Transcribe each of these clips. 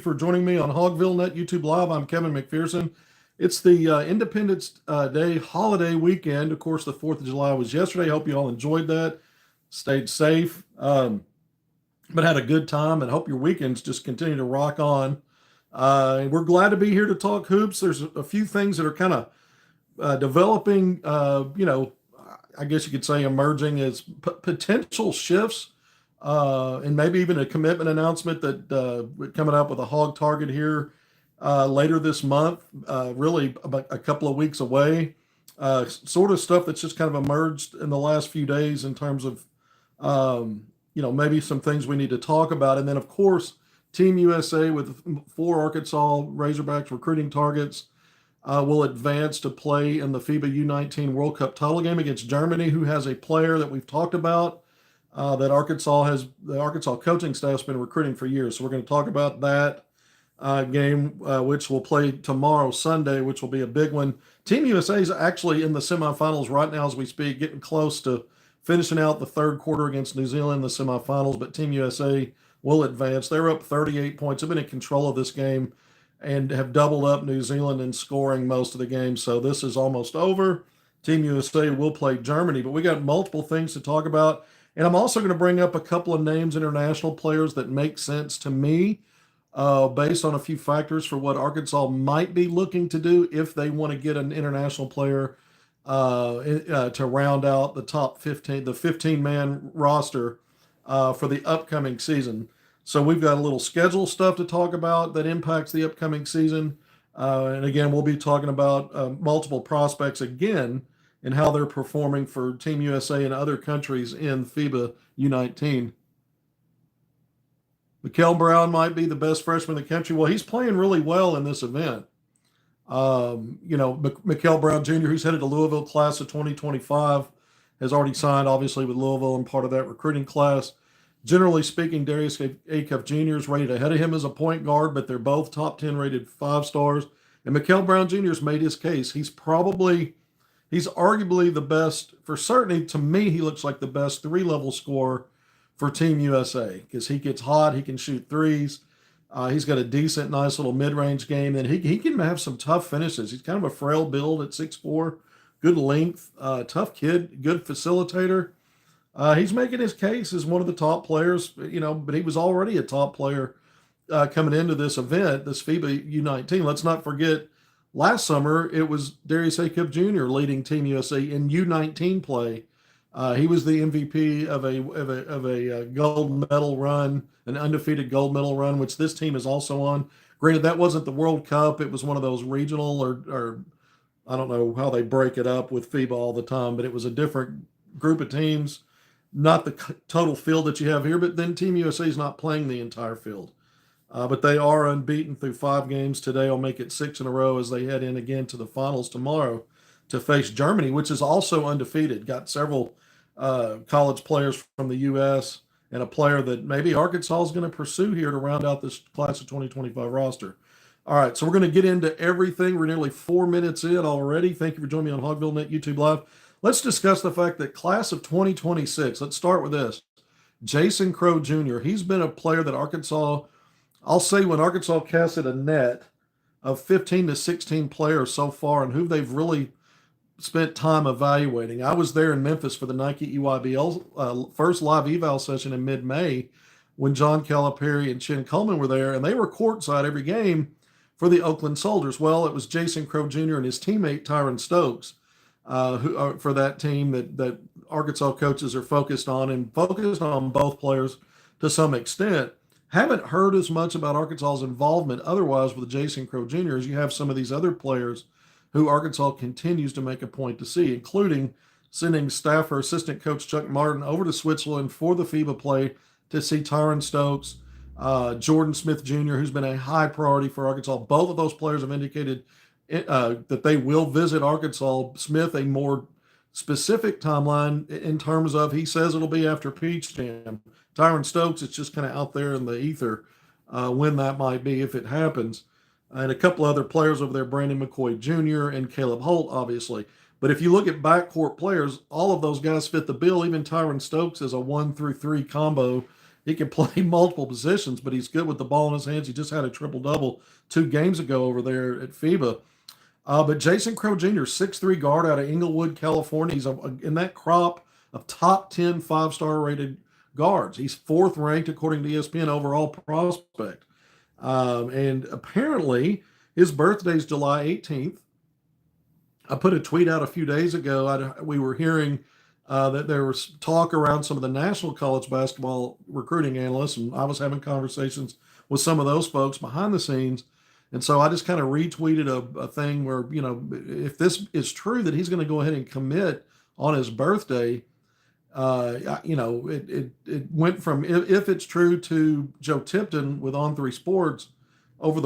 for joining me on HogvilleNET YouTube Live. I'm Kevin McPherson. It's the Independence Day holiday weekend. Of course, the 4th of July was yesterday. Hope you all enjoyed that, stayed safe, but had a good time, and hope your weekends just continue to rock on. We're glad to be here to talk hoops. There's a few things that are kind of developing, I guess you could say emerging as potential shifts. And maybe even a commitment announcement that we're coming up with a hog target here later this month, really about a couple of weeks away. Sort of stuff that's just kind of emerged in the last few days in terms of, maybe some things we need to talk about. And then, of course, Team USA with 4 Arkansas Razorbacks recruiting targets will advance to play in the FIBA U19 World Cup title game against Germany, who has a player that we've talked about. That the Arkansas coaching staff's been recruiting for years. So we're going to talk about that game, which will play tomorrow, Sunday, which will be a big one. Team USA is actually in the semifinals right now as we speak, getting close to finishing out the third quarter against New Zealand in the semifinals, but Team USA will advance. They're up 38 points. They've been in control of this game and have doubled up New Zealand in scoring most of the game. So this is almost over. Team USA will play Germany, but we got multiple things to talk about. And I'm also going to bring up a couple of names, international players that make sense to me based on a few factors for what Arkansas might be looking to do if they want to get an international player to round out the top 15, the 15-man roster for the upcoming season. So we've got a little schedule stuff to talk about that impacts the upcoming season. And again, we'll be talking about multiple prospects again and how they're performing for Team USA and other countries in FIBA U19. Mikael Brown might be the best freshman in the country. Well, he's playing really well in this event. Mikael Brown Jr., who's headed to Louisville, class of 2025, has already signed, obviously, with Louisville and part of that recruiting class. Generally speaking, Darius Acuff Jr. is rated ahead of him as a point guard, but they're both top 10 rated 5 stars. And Mikael Brown Jr. has made his case. He's arguably the best, for certainty, to me, he looks like the best 3-level scorer for Team USA because he gets hot, he can shoot threes. He's got a decent, nice little mid-range game, and he can have some tough finishes. He's kind of a frail build at 6'4", good length, tough kid, good facilitator. He's making his case as one of the top players, but he was already a top player coming into this event, this FIBA U19. Let's not forget, last summer, it was Darius Acuff Jr. leading Team USA in U19 play. He was the MVP of a gold medal run, an undefeated gold medal run, which this team is also on. Granted, that wasn't the World Cup. It was one of those regional or I don't know how they break it up with FIBA all the time, but it was a different group of teams, not the total field that you have here, but then Team USA is not playing the entire field. But they are unbeaten through 5 games today. I'll make it 6 in a row as they head in again to the finals tomorrow to face Germany, which is also undefeated. Got several college players from the U.S. and a player that maybe Arkansas is going to pursue here to round out this class of 2025 roster. All right, so we're going to get into everything. We're nearly 4 minutes in already. Thank you for joining me on HogvilleNET YouTube Live. Let's discuss the fact that class of 2026, let's start with this. Jason Crow Jr., he's been a player that Arkansas, I'll say when Arkansas casted a net of 15 to 16 players so far and who they've really spent time evaluating. I was there in Memphis for the Nike EYBL first live eval session in mid-May when John Calipari and Chin Coleman were there, and they were courtside every game for the Oakland Soldiers. Well, it was Jason Crow Jr. and his teammate Tyron Stokes who are for that team that Arkansas coaches are focused on and focused on both players to some extent. Haven't heard as much about Arkansas's involvement otherwise with Jason Crow Jr. as you have some of these other players who Arkansas continues to make a point to see, including sending staffer assistant coach Chuck Martin over to Switzerland for the FIBA play to see Tyron Stokes, Jordan Smith Jr., who's been a high priority for Arkansas. Both of those players have indicated that they will visit Arkansas. Smith, a more specific timeline in terms of, he says it'll be after Peach Jam. Tyron Stokes, it's just kind of out there in the ether when that might be, if it happens. And a couple other players over there, Brandon McCoy Jr. and Caleb Holt, obviously. But if you look at backcourt players, all of those guys fit the bill. Even Tyron Stokes is a 1 through 3 combo he can play multiple positions, but he's good with the ball in his hands. He just had a triple double 2 games ago over there at FIBA. But Jason Crow Jr., 6'3" guard out of Inglewood, California. He's in that crop of top 10 5-star rated guards. He's 4th ranked according to ESPN overall prospect. And apparently his birthday is July 18th. I put a tweet out a few days ago. We were hearing that there was talk around some of the national college basketball recruiting analysts, and I was having conversations with some of those folks behind the scenes. And so I just kind of retweeted a thing where, if this is true that he's going to go ahead and commit on his birthday, it went from, if it's true, to Joe Tipton with On3 Sports over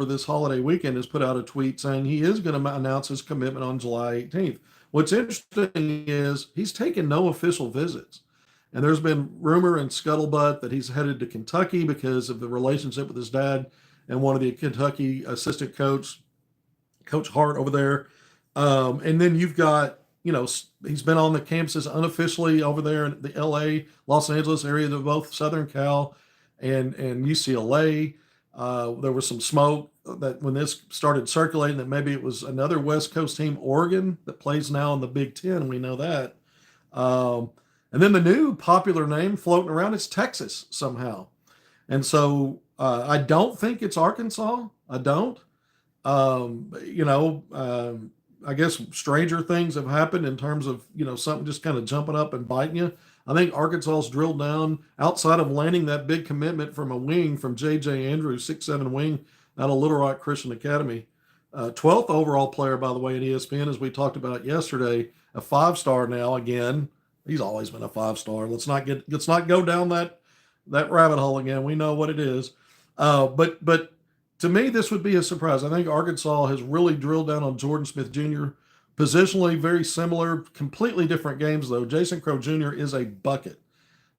this holiday weekend, has put out a tweet saying he is going to announce his commitment on July 18th. What's interesting is he's taken no official visits. And there's been rumor and scuttlebutt that he's headed to Kentucky because of the relationship with his dad and one of the Kentucky assistant Coach Hart over there. And then you've got, he's been on the campuses unofficially over there in the LA, Los Angeles area, to both Southern Cal and UCLA. There was some smoke that when this started circulating that maybe it was another West Coast team, Oregon, that plays now in the Big Ten. We know that. And then the new popular name floating around is Texas somehow. And so I don't think it's Arkansas. I don't. I guess stranger things have happened in terms of, something just kind of jumping up and biting you. I think Arkansas's drilled down outside of landing that big commitment from a wing from J.J. Andrews, 6'7" wing out of Little Rock Christian Academy. 12th overall player, by the way, at ESPN, as we talked about yesterday, a 5-star now again. He's always been a 5-star. Let's not go down that rabbit hole again. We know what it is. But to me, this would be a surprise. I think Arkansas has really drilled down on Jordan Smith Jr. Positionally, very similar, completely different games, though. Jason Crow Jr. is a bucket.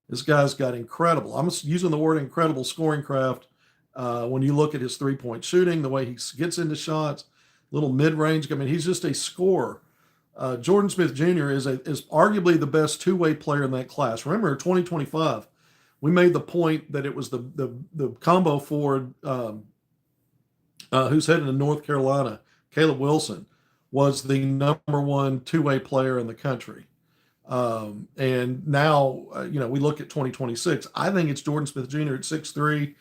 This guy's got incredible, I'm using the word incredible, scoring craft. When you look at his three-point shooting, the way he gets into shots, little mid-range. I mean, he's just a scorer. Jordan Smith Jr. is arguably the best two-way player in that class. Remember, 2025, we made the point that it was the combo forward who's heading to North Carolina, Caleb Wilson, was the number one two-way player in the country. And now, we look at 2026. I think it's Jordan Smith Jr. at 6'3".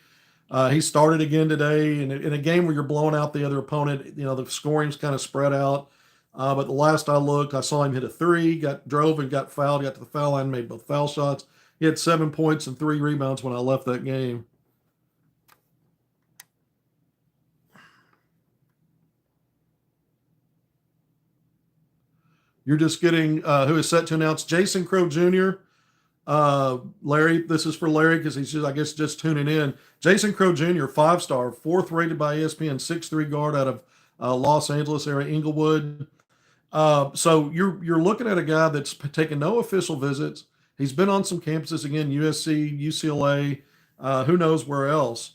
He started again today in a game where you're blowing out the other opponent. The scoring's kind of spread out. But the last I looked, I saw him hit a 3, drove and got fouled, got to the foul line, made both foul shots. He had 7 points and 3 rebounds when I left that game. You're just getting who is set to announce Jason Crow Jr. Larry, this is for Larry because he's just tuning in. Jason Crow Jr., 5-star, 4th rated by ESPN, 6'3" guard out of Los Angeles area, Inglewood. So you're looking at a guy that's taken no official visits. He's been on some campuses again, USC, UCLA, who knows where else.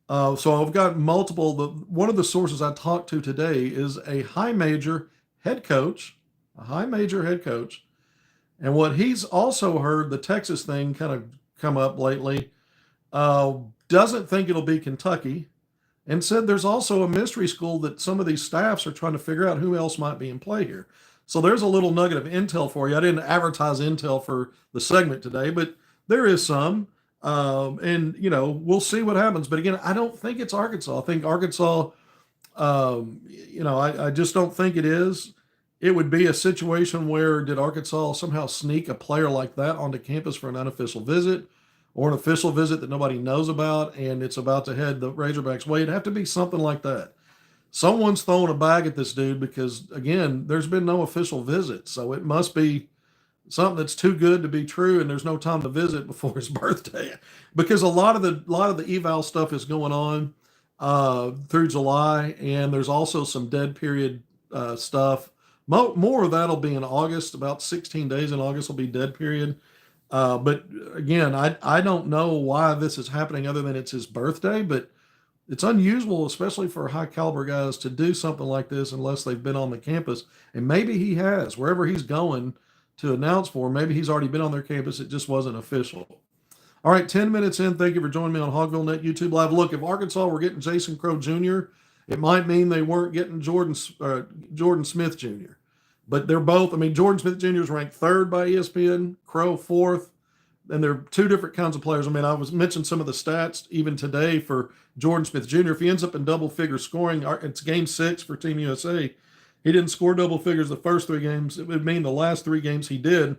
So I've got multiple. One of the sources I talked to today is a high major head coach. And what he's also heard, the Texas thing kind of come up lately, doesn't think it'll be Kentucky, and said there's also a mystery school that some of these staffs are trying to figure out who else might be in play here. So there's a little nugget of intel for you. I didn't advertise intel for the segment today, but there is some. And, we'll see what happens. But again, I don't think it's Arkansas. I think Arkansas, I just don't think it is. It would be a situation where did Arkansas somehow sneak a player like that onto campus for an unofficial visit or an official visit that nobody knows about and it's about to head the Razorbacks' way? It'd have to be something like that. Someone's throwing a bag at this dude because, again, there's been no official visit. So it must be something that's too good to be true, and there's no time to visit before his birthday. Because a lot of the eval stuff is going on through July, and there's also some dead period stuff. More of that'll be in August. About 16 days in August will be dead period. But again, I don't know why this is happening other than it's his birthday, but it's unusual, especially for high caliber guys, to do something like this unless they've been on the campus. And maybe he has, wherever he's going to announce for, maybe he's already been on their campus. It just wasn't official. All right, 10 minutes in. Thank you for joining me on HogvilleNET YouTube Live. Look, if Arkansas were getting Jason Crow Jr., it might mean they weren't getting Jordan Smith Jr. But they're both, I mean, Jordan Smith Jr. is ranked third by ESPN, Crow fourth, and they're two different kinds of players. I mean, I was mentioning some of the stats even today for Jordan Smith Jr. If he ends up in double figure scoring, it's game 6 for Team USA. He didn't score double figures the first 3 games. It would mean the last 3 games he did.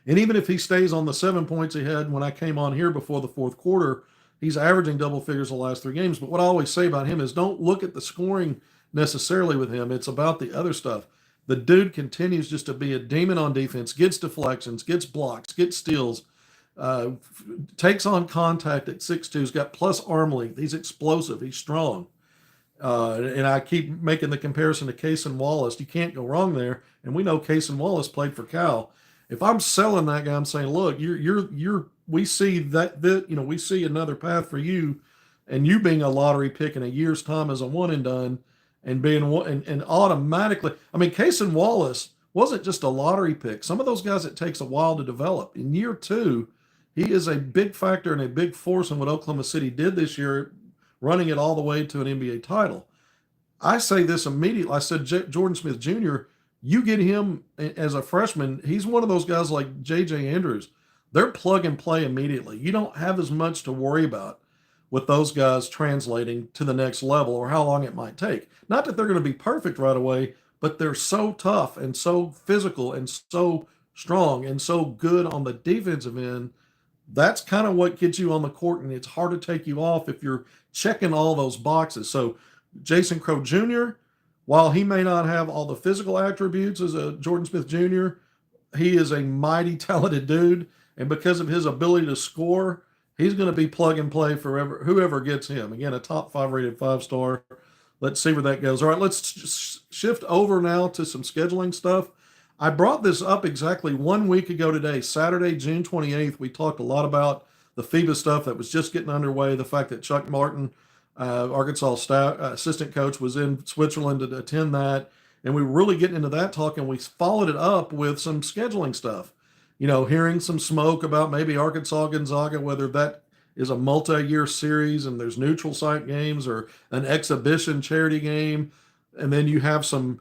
And even if he stays on the 7 points he had when I came on here before the fourth quarter, he's averaging double figures the last 3 games. But what I always say about him is don't look at the scoring necessarily with him. It's about the other stuff. The dude continues just to be a demon on defense, gets deflections, gets blocks, gets steals, takes on contact at 6'2", he's got plus arm length. He's explosive. He's strong. And I keep making the comparison to Cason Wallace. You can't go wrong there. And we know Cason Wallace played for Cal. If I'm selling that guy, I'm saying, look, we see we see another path for you, and you being a lottery pick in a year's time as a one and done, and being and automatically. I mean, Cason Wallace wasn't just a lottery pick. Some of those guys, it takes a while to develop. In year 2, he is a big factor and a big force in what Oklahoma City did this year, running it all the way to an NBA title. I say this immediately. I said Jordan Smith Jr., you get him as a freshman, he's one of those guys like J.J. Andrews. They're plug and play immediately. You don't have as much to worry about with those guys translating to the next level or how long it might take. Not that they're going to be perfect right away, but they're so tough and so physical and so strong and so good on the defensive end. That's kind of what gets you on the court, and it's hard to take you off if you're checking all those boxes. So Jason Crow Jr., while he may not have all the physical attributes as a Jordan Smith Jr., he is a mighty talented dude. And because of his ability to score, he's going to be plug and play forever, whoever gets him. Again, a top 5 rated 5-star. Let's see where that goes. All right, let's shift over now to some scheduling stuff. I brought this up exactly 1 week ago today, Saturday, June 28th. We talked a lot about the FIBA stuff that was just getting underway, the fact that Chuck Martin, Arkansas staff, assistant coach, was in Switzerland to attend that. And we were really getting into that talk, and we followed it up with some scheduling stuff. You know, hearing some smoke about maybe Arkansas Gonzaga, whether that is a multi-year series and there's neutral site games or an exhibition charity game. And then you have some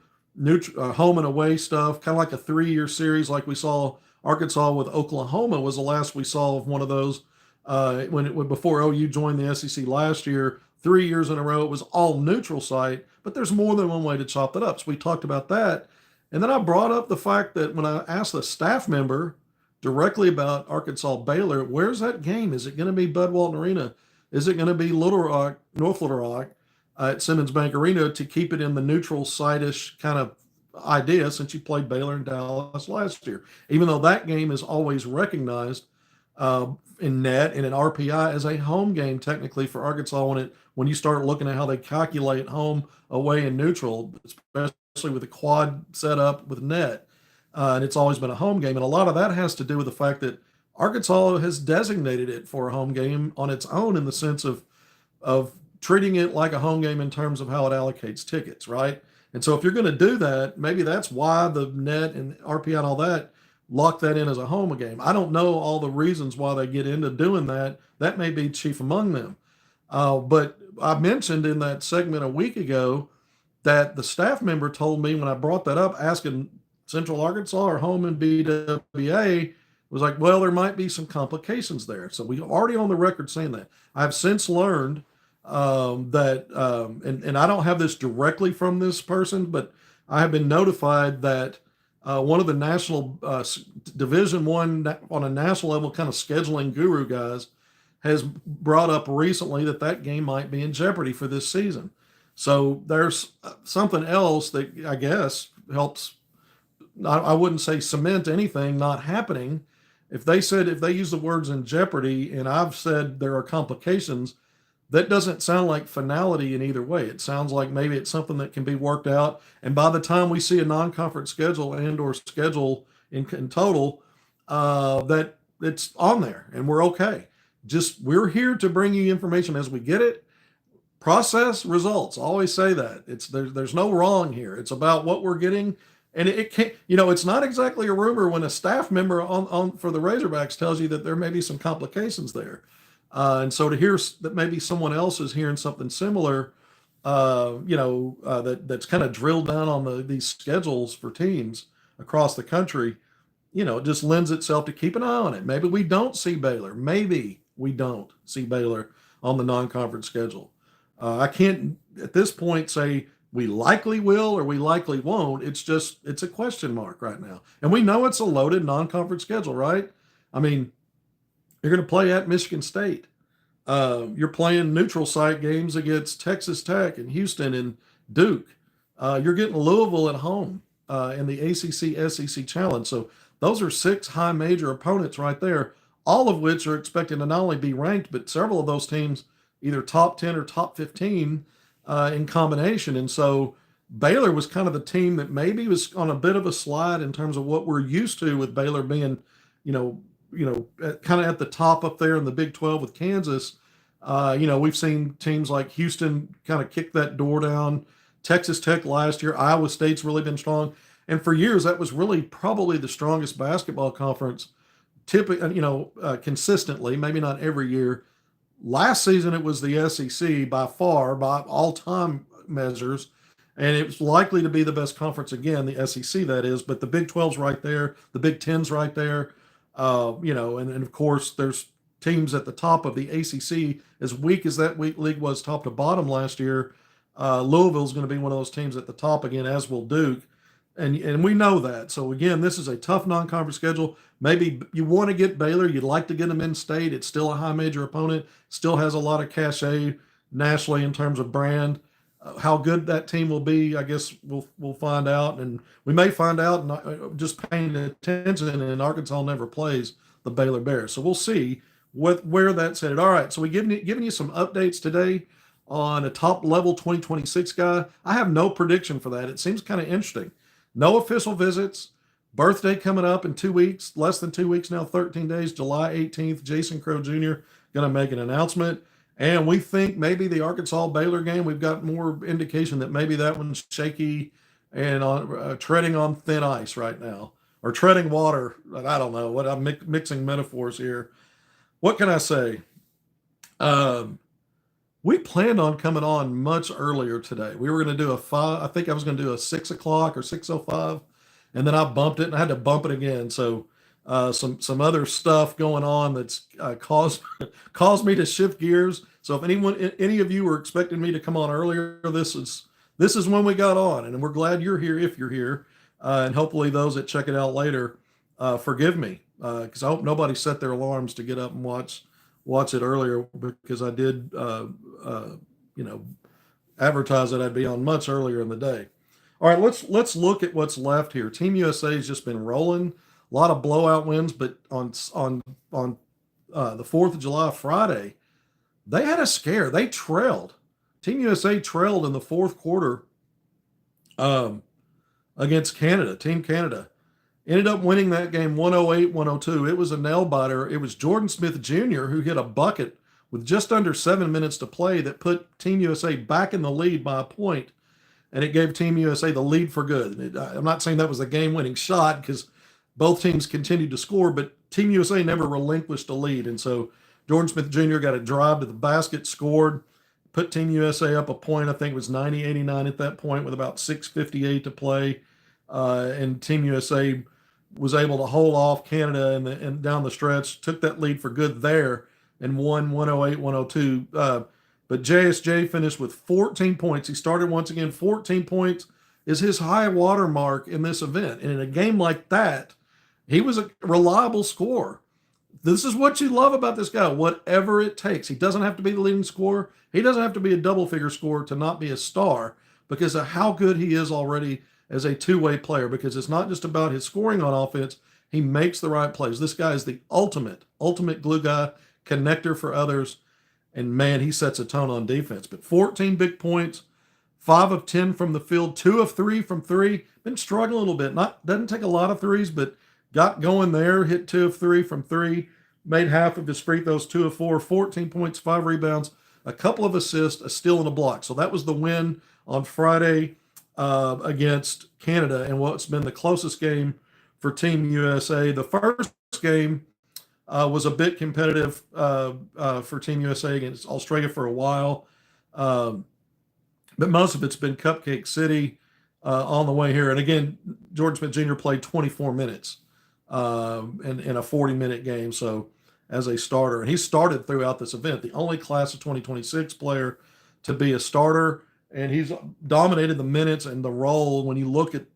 home and away stuff, kind of like a 3-year series like we saw Arkansas with Oklahoma was the last we saw of one of those before OU joined the SEC last year. 3 years in a row, it was all neutral site, but there's more than one way to chop that up. So we talked about that. And then I brought up the fact that when I asked a staff member directly about Arkansas-Baylor, where's that game? Is it going to be Bud Walton Arena? Is it going to be Little Rock, North Little Rock at Simmons Bank Arena to keep it in the neutral site-ish kind of idea since you played Baylor and Dallas last year? Even though that game is always recognized in net and in RPI as a home game technically for Arkansas when you start looking at how they calculate home, away, and neutral, especially with the quad setup with net. And it's always been a home game. And a lot of that has to do with the fact that Arkansas has designated it for a home game on its own in the sense of treating it like a home game in terms of how it allocates tickets, right? And so if you're going to do that, maybe that's why the net and RPI and all that lock that in as a home game. I don't know all the reasons why they get into doing that. That may be chief among them. But I mentioned in that segment a week ago that the staff member told me when I brought that up, asking Central Arkansas or home in BWA, was like, well, there might be some complications there. So we already on the record saying that. I've since learned that, and I don't have this directly from this person, but I have been notified that one of the national Division I on a national level kind of scheduling guru guys has brought up recently that game might be in jeopardy for this season. So there's something else that I guess helps. I wouldn't say cement anything not happening. If they use the words in jeopardy and I've said there are complications, that doesn't sound like finality in either way. It sounds like maybe it's something that can be worked out. And by the time we see a non-conference schedule and or schedule in total, that it's on there and we're okay. We're here to bring you information as we get it. Process results. I always say that there's no wrong here. It's about what we're getting And it can't, it's not exactly a rumor when a staff member on for the Razorbacks tells you that there may be some complications there. And so to hear that maybe someone else is hearing something similar, that's kind of drilled down on these schedules for teams across the country, it just lends itself to keep an eye on it. Maybe we don't see Baylor. Maybe we don't see Baylor on the non-conference schedule. I can't at this point say we likely will or we likely won't. It's a question mark right now. And we know it's a loaded non-conference schedule, right? I mean, you're going to play at Michigan State. You're playing neutral site games against Texas Tech and Houston and Duke. You're getting Louisville at home in the ACC SEC Challenge. So those are 6 high major opponents right there, all of which are expected to not only be ranked, but several of those teams either top 10 or top 15 in combination. And so Baylor was kind of the team that maybe was on a bit of a slide in terms of what we're used to with Baylor being, kind of at the top up there in the Big 12 with Kansas. We've seen teams like Houston kind of kick that door down. Texas Tech last year, Iowa State's really been strong. And for years, that was really probably the strongest basketball conference, consistently, maybe not every year. Last season, it was the SEC by far, by all-time measures, and it was likely to be the best conference again, the SEC that is, but the Big 12's right there, the Big 10's right there, and of course, there's teams at the top of the ACC, as weak as that league was top to bottom last year. Louisville's going to be one of those teams at the top again, as will Duke. And we know that. So, again, this is a tough non-conference schedule. Maybe you want to get Baylor. You'd like to get them in state. It's still a high major opponent. Still has a lot of cachet nationally in terms of brand. How good that team will be, I guess we'll find out. And we may find out, just paying attention, and Arkansas never plays the Baylor Bears. So we'll see where that's headed. All right, so we're giving you some updates today on a top-level 2026 guy. I have no prediction for that. It seems kind of interesting. No official visits. Birthday coming up in 2 weeks, less than 2 weeks now, 13 days, July 18th. Jason Crow Jr. going to make an announcement. And we think maybe the Arkansas-Baylor game, we've got more indication that maybe that one's shaky and treading on thin ice right now. Or treading water. I don't know. I'm mixing metaphors here. What can I say? We planned on coming on much earlier today. We were going to do I think I was going to do a 6 o'clock or 6:05, and then I bumped it and I had to bump it again. So some other stuff going on that's caused me to shift gears. So if any of you were expecting me to come on earlier, this is when we got on, and we're glad you're here if you're here, and hopefully those that check it out later forgive me because I hope nobody set their alarms to get up and watch it earlier, because I did, advertise that I'd be on much earlier in the day. All right, let's look at what's left here. Team USA has just been rolling, a lot of blowout wins, but on the 4th of July, Friday, they had a scare. They trailed. Team USA trailed in the fourth quarter against Canada. Team Canada ended up winning that game 108-102. It was a nail biter. It was Jordan Smith Jr. who hit a bucket with just under 7 minutes to play that put Team USA back in the lead by a point, and it gave Team USA the lead for good. I'm not saying that was a game-winning shot because both teams continued to score, but Team USA never relinquished a lead, and so Jordan Smith Jr. got a drive to the basket, scored, put Team USA up a point. I think it was 90-89 at that point with about 6:58 to play, and Team USA was able to hold off Canada and down the stretch, took that lead for good there, and won 108-102. But JSJ finished with 14 points. He started once again. 14 points is his high water mark in this event. And in a game like that, he was a reliable scorer. This is what you love about this guy, whatever it takes. He doesn't have to be the leading scorer. He doesn't have to be a double-figure scorer to not be a star because of how good he is already as a two-way player, because it's not just about his scoring on offense. He makes the right plays. This guy is the ultimate glue guy, connector for others, and man, he sets a tone on defense. But 14 big points, 5 of 10 from the field, 2 of 3 from three. Been struggling a little bit. Doesn't take a lot of threes, but got going there, hit 2 of 3 from three, made half of his free throws, 2 of 4, 14 points, 5 rebounds, a couple of assists, a steal and a block. So that was the win on Friday. against Canada and what's been the closest game for Team USA. The first game was a bit competitive for Team USA against Australia for a while. Um, but most of it's been Cupcake City on the way here. And again, Jordan Smith Jr. played 24 minutes in a 40-minute game. So as a starter, and he started throughout this event, the only class of 2026 player to be a starter. And he's dominated the minutes and the role when you look at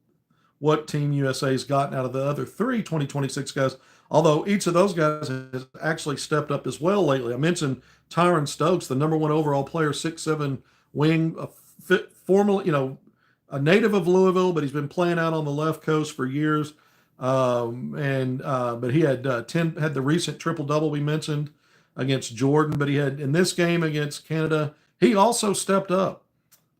what Team USA's gotten out of the other three 2026 guys, although each of those guys has actually stepped up as well lately. I mentioned Tyron Stokes, the number one overall player, 6'7" wing, formerly, a native of Louisville, but he's been playing out on the left coast for years. But he had had the recent triple double we mentioned against Jordan, but he had in this game against Canada, he also stepped up.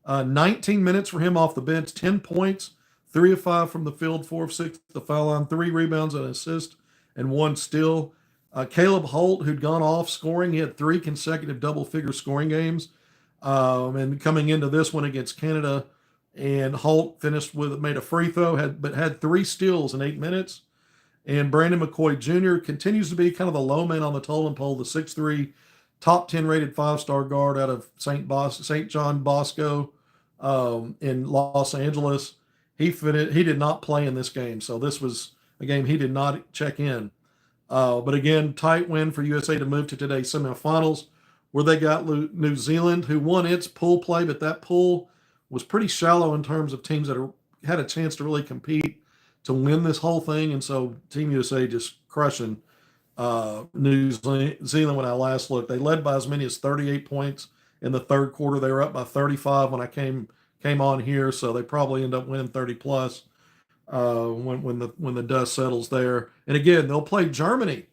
19 minutes for him off the bench, 10 points, 3 of 5 from the field, 4 of 6 at the foul line, 3 rebounds, an assist, and 1 steal. Caleb Holt, who'd gone off scoring, he had 3 consecutive double-figure scoring games. And coming into this one against Canada, and Holt made a free throw, had 3 steals in 8 minutes. And Brandon McCoy Jr. continues to be kind of the low man on the totem pole, the 6'3", top 10 rated 5-star guard out of St. John Bosco in Los Angeles. He did not play in this game, so this was a game he did not check in. But again, tight win for USA to move to today's semifinals, where they got New Zealand, who won its pool play, but that pool was pretty shallow in terms of teams that had a chance to really compete to win this whole thing. And so Team USA just crushing New Zealand when I last looked. They led by as many as 38 points in the third quarter. They were up by 35 when I came on here, so they probably end up winning 30 plus when the dust settles there. And again, they'll play Germany.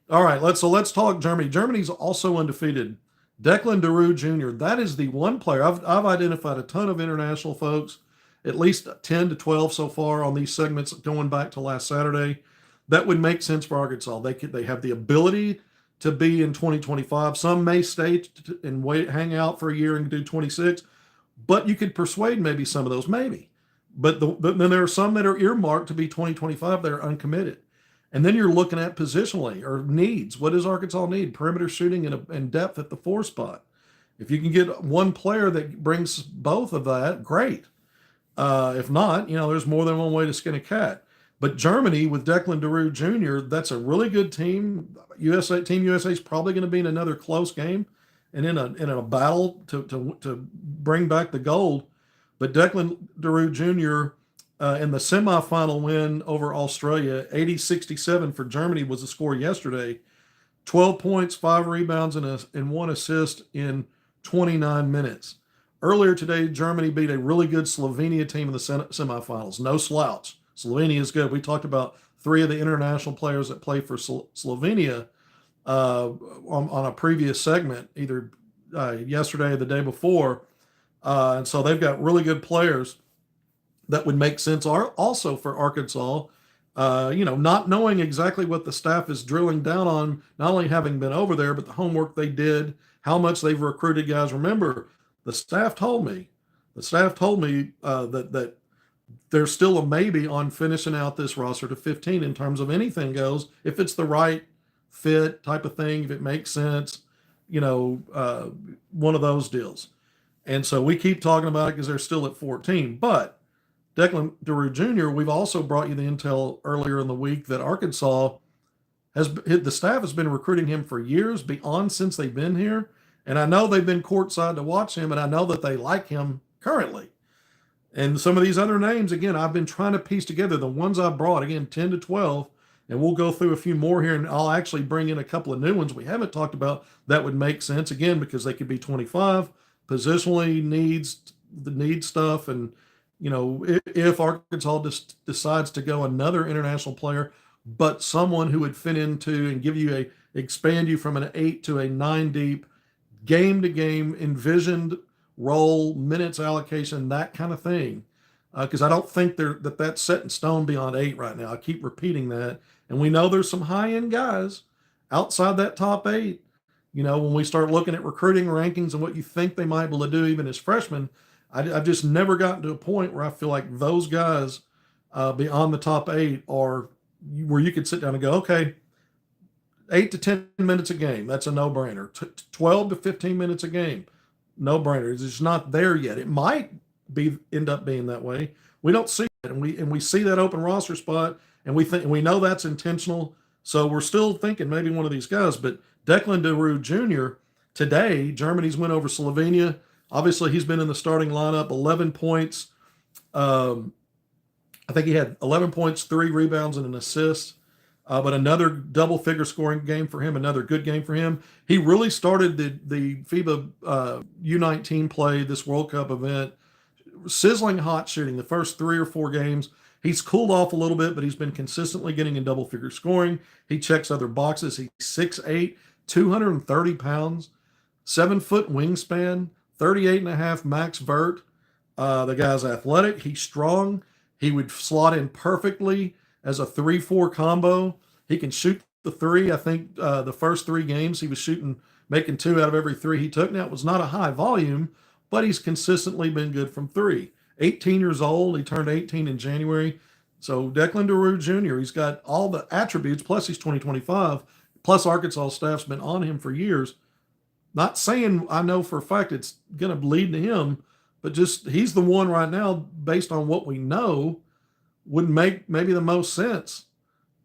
All right, let's talk Germany. Germany's also undefeated. Declan DeRue Jr., that is the one player. I've identified a ton of international folks, at least 10 to 12 so far on these segments going back to last Saturday. That would make sense for Arkansas. They have the ability to be in 2025. Some may stay and hang out for a year and do 26, but you could persuade maybe some of those, maybe. But then there are some that are earmarked to be 2025 that are uncommitted. And then you're looking at positionally or needs. What does Arkansas need? Perimeter shooting and depth at the 4 spot. If you can get one player that brings both of that, great. If not, there's more than one way to skin a cat. But Germany with Declan DeRue Jr., that's a really good team. Team USA is probably going to be in another close game and in a battle to bring back the gold. But Declan DeRue Jr. In the semifinal win over Australia, 80-67 for Germany was the score yesterday. 12 points, 5 rebounds, and 1 assist in 29 minutes. Earlier today, Germany beat a really good Slovenia team in the semifinals. No slouch. Slovenia is good. We talked about 3 of the international players that play for Slovenia on a previous segment, either yesterday or the day before. And so they've got really good players that would make sense also for Arkansas, not knowing exactly what the staff is drilling down on, not only having been over there, but the homework they did, how much they've recruited guys. Remember, the staff told me that there's still a maybe on finishing out this roster to 15 in terms of anything goes, if it's the right fit type of thing, if it makes sense, one of those deals. And so we keep talking about it because they're still at 14. But Declan DeRue Jr., we've also brought you the intel earlier in the week that Arkansas the staff has been recruiting him for years, beyond since they've been here. And I know they've been courtside to watch him, and I know that they like him currently. And some of these other names, again, I've been trying to piece together the ones I brought, again, 10 to 12, and we'll go through a few more here, and I'll actually bring in a couple of new ones we haven't talked about that would make sense, again, because they could be 25, positionally need stuff, and if Arkansas just decides to go another international player, but someone who would fit into and expand you from an 8 to a 9 deep, game to game, envisioned role, minutes allocation, that kind of thing. Because I don't think that's set in stone beyond 8 right now. I keep repeating that. And we know there's some high end guys outside that top 8. When we start looking at recruiting rankings and what you think they might be able to do even as freshmen, I've just never gotten to a point where I feel like those guys beyond the top 8 are where you could sit down and go, okay, 8 to 10 minutes a game, that's a no-brainer. 12 to 15 minutes a game, no-brainer. It's just not there yet. It might end up being that way. We don't see it, and we see that open roster spot, and we know that's intentional. So we're still thinking maybe one of these guys. But Declan DeRue Jr. today, Germany's win over Slovenia. Obviously, he's been in the starting lineup. 11 points. I think he had 11 points, 3 rebounds, and an assist. But another double-figure scoring game for him, another good game for him. He really started the FIBA U19 play, this World Cup event, sizzling hot shooting the first 3 or 4 games. He's cooled off a little bit, but he's been consistently getting in double-figure scoring. He checks other boxes. He's 6'8", 230 pounds, 7-foot wingspan, 38.5 max vert. The guy's athletic. He's strong. He would slot in perfectly as a 3-4 combo. He can shoot the 3. I think the first 3 games he was making 2 out of every 3 he took. Now, it was not a high volume, but he's consistently been good from 3. 18 years old. He turned 18 in January. So Declan DeRue Jr., he's got all the attributes, plus he's 2025, plus Arkansas staff's been on him for years. Not saying I know for a fact it's going to lead to him, but just he's the one right now, based on what we know, would make maybe the most sense.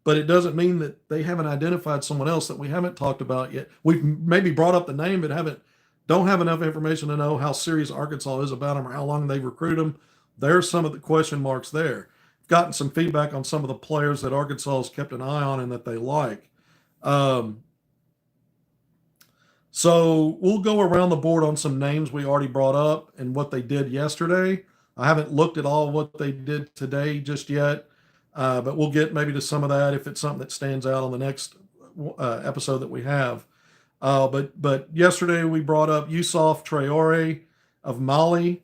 But it doesn't mean that they haven't identified someone else that we haven't talked about yet. We've maybe brought up the name, but don't have enough information to know how serious Arkansas is about him or how long they've recruited him. There's some of the question marks there. Gotten some feedback on some of the players that Arkansas has kept an eye on and that they like. So we'll go around the board on some names we already brought up and what they did yesterday. I haven't looked at all what they did today just yet, but we'll get maybe to some of that if it's something that stands out on the next episode that we have. But yesterday we brought up Yusuf Traore of Mali,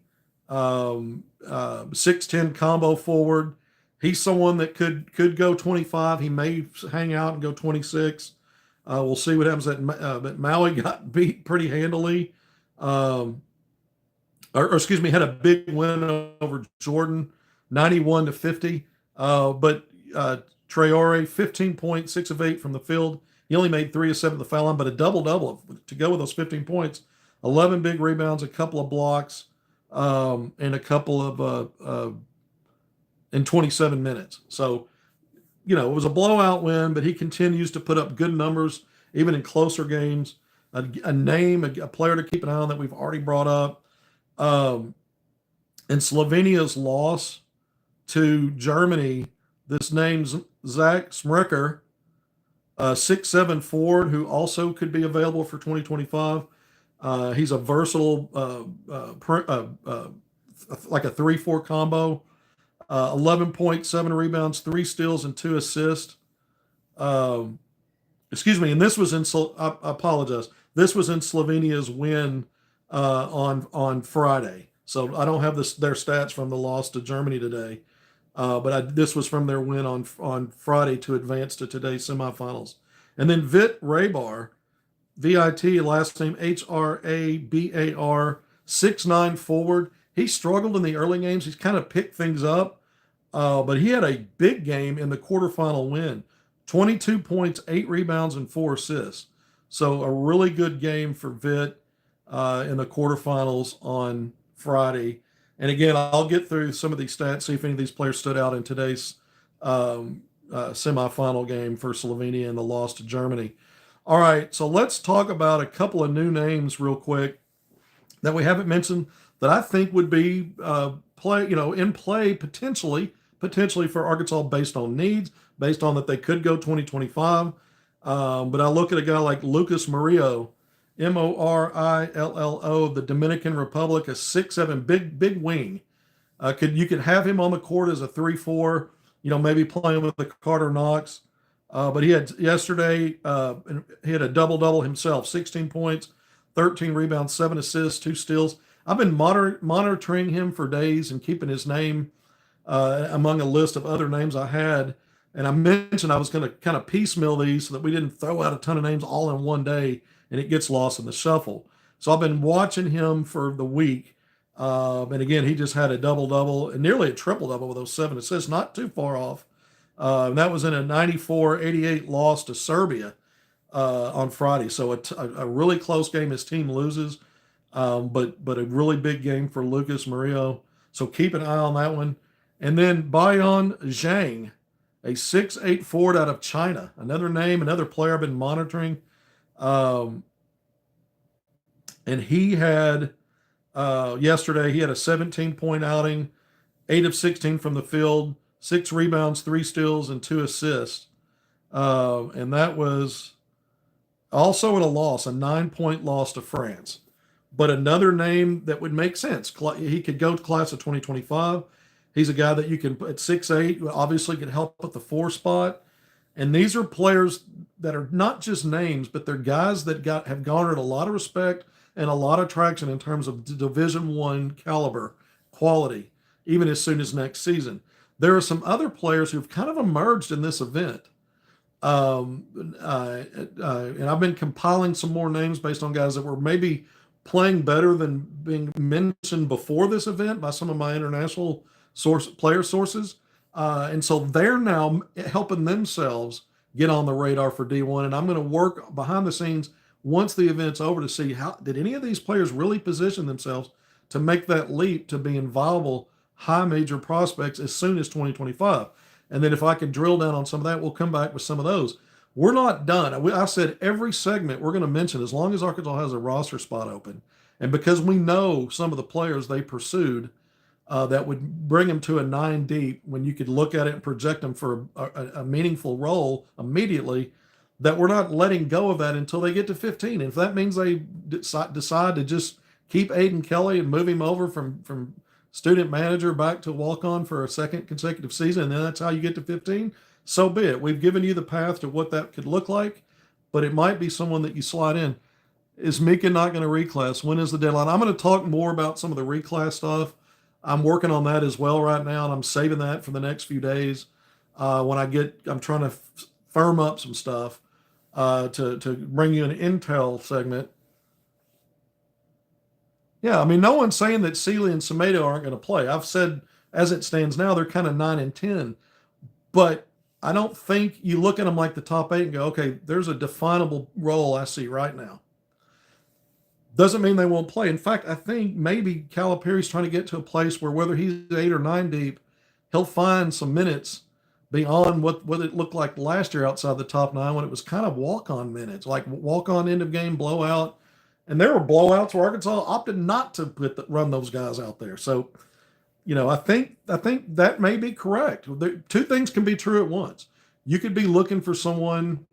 6'10" combo forward. He's someone that could go 25. He may hang out and go 26. We'll see what happens. But Maui got beat pretty handily. Or excuse me, had a big win over Jordan, 91-50. But Traore, 15 points, 6 of 8 from the field. He only made 3 of 7 at the foul line, but a double-double to go with those 15 points. 11 big rebounds, a couple of blocks, and a couple of in 27 minutes. So, it was a blowout win, but he continues to put up good numbers, even in closer games. A player to keep an eye on that we've already brought up. And Slovenia's loss to Germany, this name's Zach Smreker, 6'7" forward who also could be available for 2025. He's a versatile, like a 3-4 combo. 11.7 rebounds, 3 steals, and 2 assists. Excuse me, and this was I apologize. This was in Slovenia's win on Friday. So I don't have their stats from the loss to Germany today. But this was from their win on Friday to advance to today's semifinals. And then Vit Rabar, V-I-T, last name H-R-A-B-A-R, 6'9" forward. He struggled in the early games. He's kind of picked things up. But he had a big game in the quarterfinal win. 22 points, 8 rebounds, and 4 assists. So a really good game for Vit in the quarterfinals on Friday. And again, I'll get through some of these stats, see if any of these players stood out in today's semifinal game for Slovenia and the loss to Germany. All right, so let's talk about a couple of new names real quick that we haven't mentioned that I think would be in play potentially for Arkansas based on needs, based on that they could go 2025. But I look at a guy like Lucas Murillo, Morillo of the Dominican Republic, a 6'7", big wing. You could have him on the court as a 3-4, maybe playing with the Carter Knox. But he had yesterday, he had a double-double himself, 16 points, 13 rebounds, 7 assists, 2 steals. I've been monitoring him for days and keeping his name among a list of other names I had. And I mentioned I was going to kind of piecemeal these so that we didn't throw out a ton of names all in one day and it gets lost in the shuffle. So I've been watching him for the week. And again, he just had a double-double and nearly a triple-double with those 7 assists, not too far off. And that was in a 94-88 loss to Serbia on Friday. So a really close game. His team loses, but a really big game for Lucas Murillo. So keep an eye on that one. And then Bayan Zhang, a 6'8" forward out of China. Another name, another player I've been monitoring. And he had yesterday, he had a 17-point outing, 8 of 16 from the field, 6 rebounds, 3 steals, and 2 assists. And that was also in a loss, a 9-point loss to France. But another name that would make sense. He could go to class of 2025. He's a guy that you can, at 6'8", obviously could help at the 4 spot. And these are players that are not just names, but they're guys that have garnered a lot of respect and a lot of traction in terms of Division I caliber, quality, even as soon as next season. There are some other players who've kind of emerged in this event. And I've been compiling some more names based on guys that were maybe playing better than being mentioned before this event by some of my international player sources. And so they're now helping themselves get on the radar for D1. And I'm going to work behind the scenes once the event's over to see how did any of these players really position themselves to make that leap to being viable high major prospects as soon as 2025. And then if I can drill down on some of that, we'll come back with some of those. We're not done. I said every segment we're going to mention, as long as Arkansas has a roster spot open, and because we know some of the players they pursued that would bring them to a 9 deep when you could look at it and project them for a meaningful role immediately, that we're not letting go of that until they get to 15. And if that means they decide to just keep Aiden Kelly and move him over from student manager back to walk-on for a second consecutive season, and then that's how you get to 15, so be it. We've given you the path to what that could look like, but it might be someone that you slide in. Is Mika not going to reclass? When is the deadline? I'm going to talk more about some of the reclass stuff. I'm working on that as well right now, and I'm saving that for the next few days. I'm trying to firm up some stuff to bring you an intel segment. Yeah, I mean, no one's saying that Sealy and Semedo aren't going to play. I've said, as it stands now, they're kind of 9 and 10. But I don't think you look at them like the top 8 and go, okay, there's a definable role I see right now. Doesn't mean they won't play. In fact, I think maybe Calipari's trying to get to a place where whether he's 8 or 9 deep, he'll find some minutes beyond what it looked like last year outside the top 9 when it was kind of walk-on minutes, like walk-on end of game blowout. And there were blowouts where Arkansas opted not to run those guys out there. So, I think that may be correct. Two things can be true at once. You could be looking for someone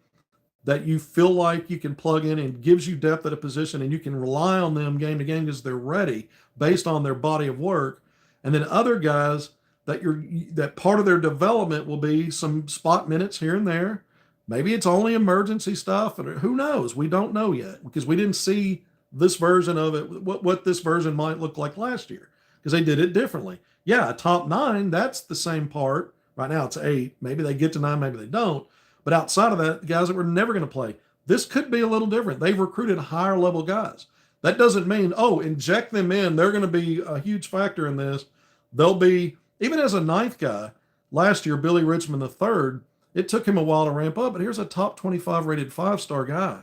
that you feel like you can plug in and gives you depth at a position, and you can rely on them game to game because they're ready based on their body of work. And then other guys that part of their development will be some spot minutes here and there. Maybe it's only emergency stuff, and who knows? We don't know yet because we didn't see this version of it, what this version might look like last year because they did it differently. Yeah, top 9, that's the same part. Right now it's 8. Maybe they get to 9, maybe they don't. But outside of that, the guys that were never going to play, this could be a little different. They've recruited higher level guys. That doesn't mean, inject them in. They're going to be a huge factor in this. They'll be, even as a 9th guy, last year, Billy Richmond III, it took him a while to ramp up, but here's a top 25 rated 5-star guy.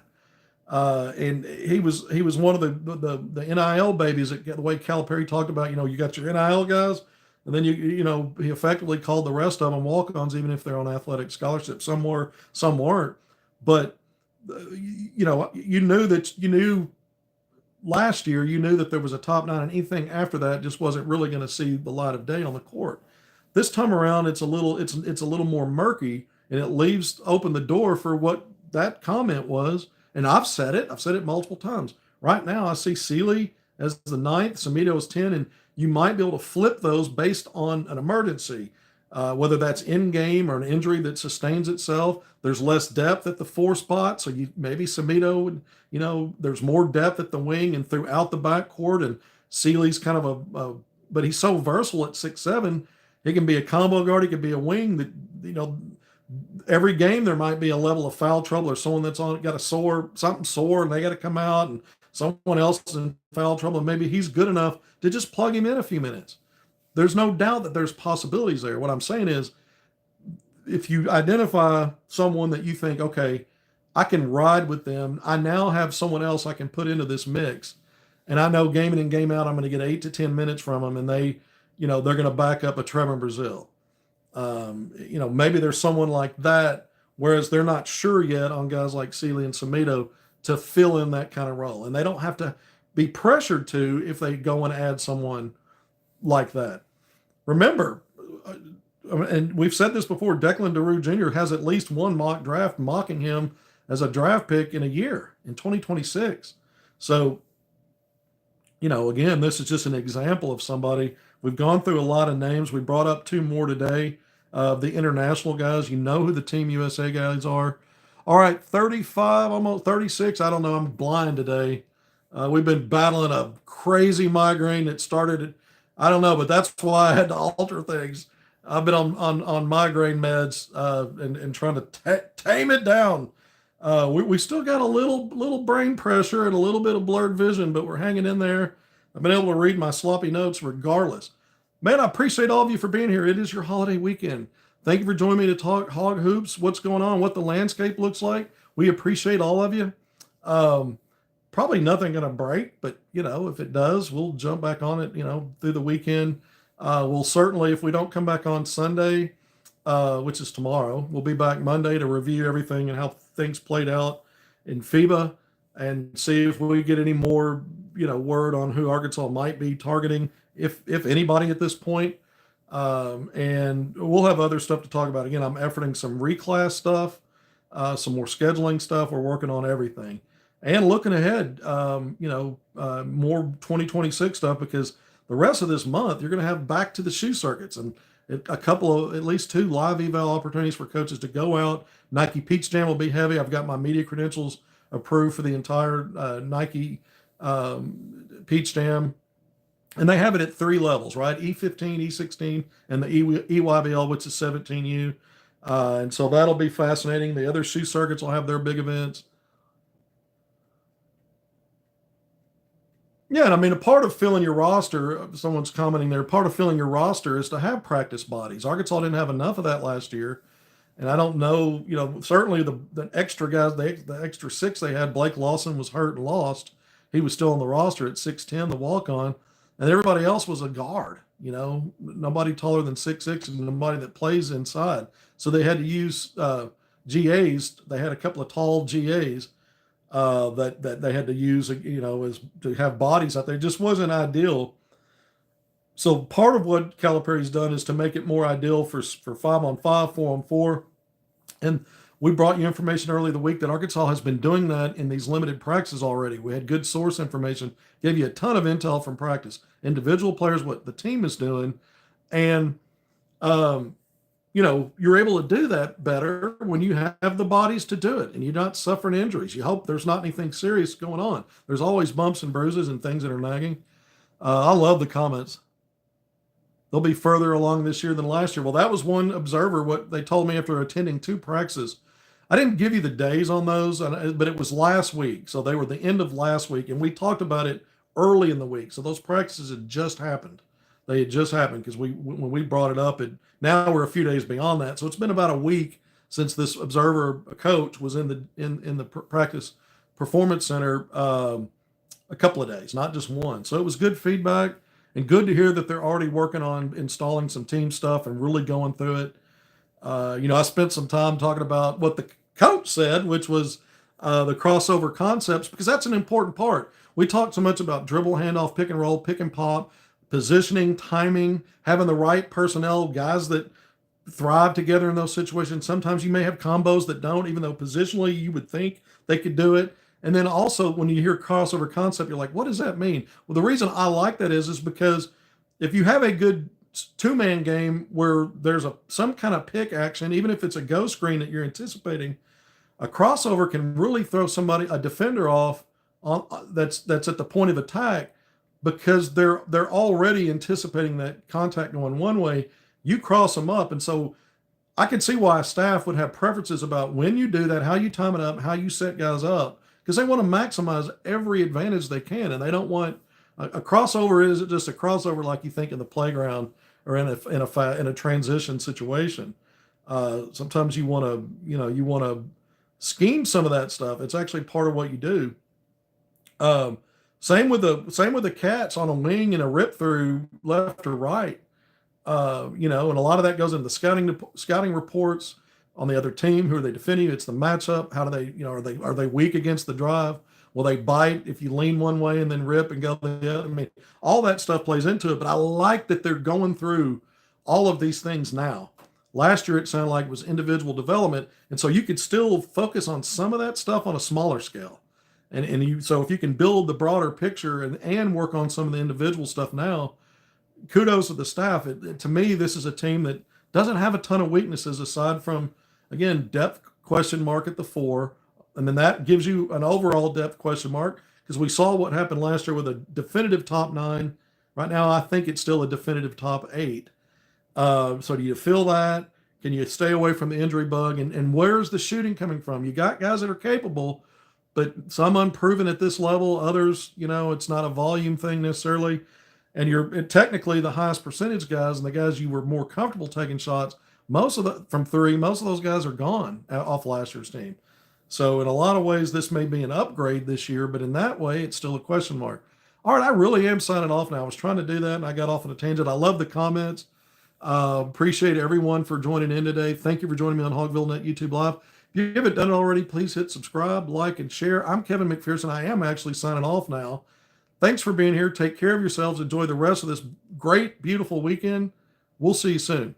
And he was one of the NIL babies, the way Calipari talked about, you got your NIL guys, and then he effectively called the rest of them walk-ons, even if they're on athletic scholarships. Some were, some weren't. But you knew last year, you knew that there was a top 9, and anything after that just wasn't really going to see the light of day on the court. This time around, it's a little more murky, and it leaves open the door for what that comment was. And I've said it multiple times. Right now, I see Sealy as the 9th, Semedo is 10, and you might be able to flip those based on an emergency, whether that's in-game or an injury that sustains itself. There's less depth at the 4 spot, so maybe Semedo would, there's more depth at the wing and throughout the backcourt, and Sealy's kind of but he's so versatile at 6'7", he can be a combo guard, he could be a wing that, every game there might be a level of foul trouble or someone that's got something sore and they got to come out, and someone else is in foul trouble, and maybe he's good enough to just plug him in a few minutes. There's no doubt that there's possibilities there. What I'm saying is, if you identify someone that you think, okay, I can ride with them, I now have someone else I can put into this mix, and I know game in and game out I'm going to get 8 to 10 minutes from them, and they're going to back up a Trevor Brazil. Maybe there's someone like that, whereas they're not sure yet on guys like Sealy and Samito to fill in that kind of role, and they don't have to be pressured to if they go and add someone like that. Remember, and we've said this before, Declan DeRue Jr. has at least one mock draft mocking him as a draft pick in a year, in 2026. So, again, this is just an example of somebody. We've gone through a lot of names. We brought up 2 more today. The international guys, you know who the Team USA guys are. All right, 35, almost 36. I don't know. I'm blind today. We've been battling a crazy migraine that started, I don't know, but that's why I had to alter things. I've been on migraine meds and trying to tame it down. We still got a little brain pressure and a little bit of blurred vision, but we're hanging in there. I've been able to read my sloppy notes regardless. Man, I appreciate all of you for being here. It is your holiday weekend. Thank you for joining me to talk Hog Hoops, what's going on, what the landscape looks like. We appreciate all of you. Probably nothing going to break, but, if it does, we'll jump back on it, through the weekend. We'll certainly, if we don't come back on Sunday, which is tomorrow, we'll be back Monday to review everything and how things played out in FIBA and see if we get any more, word on who Arkansas might be targeting, if anybody at this point. And we'll have other stuff to talk about. Again, I'm efforting some reclass stuff, some more scheduling stuff. We're working on everything and looking ahead, more 2026 stuff, because the rest of this month, you're going to have back to the shoe circuits and a couple of, at least 2 live eval opportunities for coaches to go out. Nike Peach Jam will be heavy. I've got my media credentials approved for the entire Nike Peach Jam. And they have it at 3 levels, right? E15, E16, and the EYBL, which is 17U. And so that'll be fascinating. The other shoe circuits will have their big events. Yeah, and I mean, a part of filling your roster, someone's commenting there, part of filling your roster is to have practice bodies. Arkansas didn't have enough of that last year. And I don't know, certainly the extra guys, the extra 6 they had, Blake Lawson was hurt and lost. He was still on the roster at 6'10", the walk-on. And everybody else was a guard, nobody taller than 6'6", and nobody that plays inside. So they had to use GAs. They had a couple of tall GAs that they had to use, as to have bodies out there. It just wasn't ideal. So part of what Calipari's done is to make it more ideal for 5-on-5, 4-on-4. And we brought you information early the week that Arkansas has been doing that in these limited practices already. We had good source information, gave you a ton of intel from practice, individual players, what the team is doing. And, you're able to do that better when you have the bodies to do it and you're not suffering injuries. You hope there's not anything serious going on. There's always bumps and bruises and things that are nagging. I love the comments. They'll be further along this year than last year. Well, that was one observer, what they told me after attending 2 practices. I didn't give you the days on those, but it was last week. So they were the end of last week, and we talked about it early in the week. So those practices had just happened. They had just happened because when we brought it up, now we're a few days beyond that. So it's been about a week since this observer coach was in the practice performance center, a couple of days, not just one. So it was good feedback and good to hear that they're already working on installing some team stuff and really going through it. I spent some time talking about what the coach said, which was the crossover concepts, because that's an important part. We talked so much about dribble, handoff, pick and roll, pick and pop, positioning, timing, having the right personnel, guys that thrive together in those situations. Sometimes you may have combos that don't, even though positionally you would think they could do it. And then also when you hear crossover concept, you're like, what does that mean? Well, the reason I like that is because if you have a good 2-man game where there's some kind of pick action, even if it's a go screen that you're anticipating, a crossover can really throw a defender off that's at the point of attack, because they're already anticipating that contact going one way. You cross them up, and so I can see why a staff would have preferences about when you do that, how you time it up, how you set guys up, because they want to maximize every advantage they can, and they don't want a crossover isn't just a crossover like you think in the playground or in a transition situation. Sometimes you want to you want to scheme some of that stuff. It's actually part of what you do. Um, same with the cats on a wing and a rip through left or right. And a lot of that goes into the scouting reports on the other team. Who are they defending? It's the matchup. How do they, are they weak against the drive? Will they bite if you lean one way and then rip and go the other? I mean, all that stuff plays into it. But I like that they're going through all of these things now. Last year, it sounded like it was individual development, and so you could still focus on some of that stuff on a smaller scale. So if you can build the broader picture and work on some of the individual stuff now, kudos to the staff. To me, this is a team that doesn't have a ton of weaknesses aside from, again, depth question mark at the 4. And then that gives you an overall depth question mark because we saw what happened last year with a definitive top 9. Right now, I think it's still a definitive top 8. So do you feel that? Can you stay away from the injury bug? And where's the shooting coming from? You got guys that are capable, but some unproven at this level. Others, it's not a volume thing necessarily. And you're technically the highest percentage guys and the guys you were more comfortable taking shots. From 3, most of those guys are gone off last year's team. So in a lot of ways, this may be an upgrade this year, but in that way, it's still a question mark. All right, I really am signing off now. I was trying to do that, and I got off on a tangent. I love the comments. Appreciate everyone for joining in today. Thank you for joining me on HogvilleNET YouTube Live. If you haven't done it already, please hit subscribe, like, and share. I'm Kevin McPherson. I am actually signing off now. Thanks for being here. Take care of yourselves. Enjoy the rest of this great, beautiful weekend. We'll see you soon.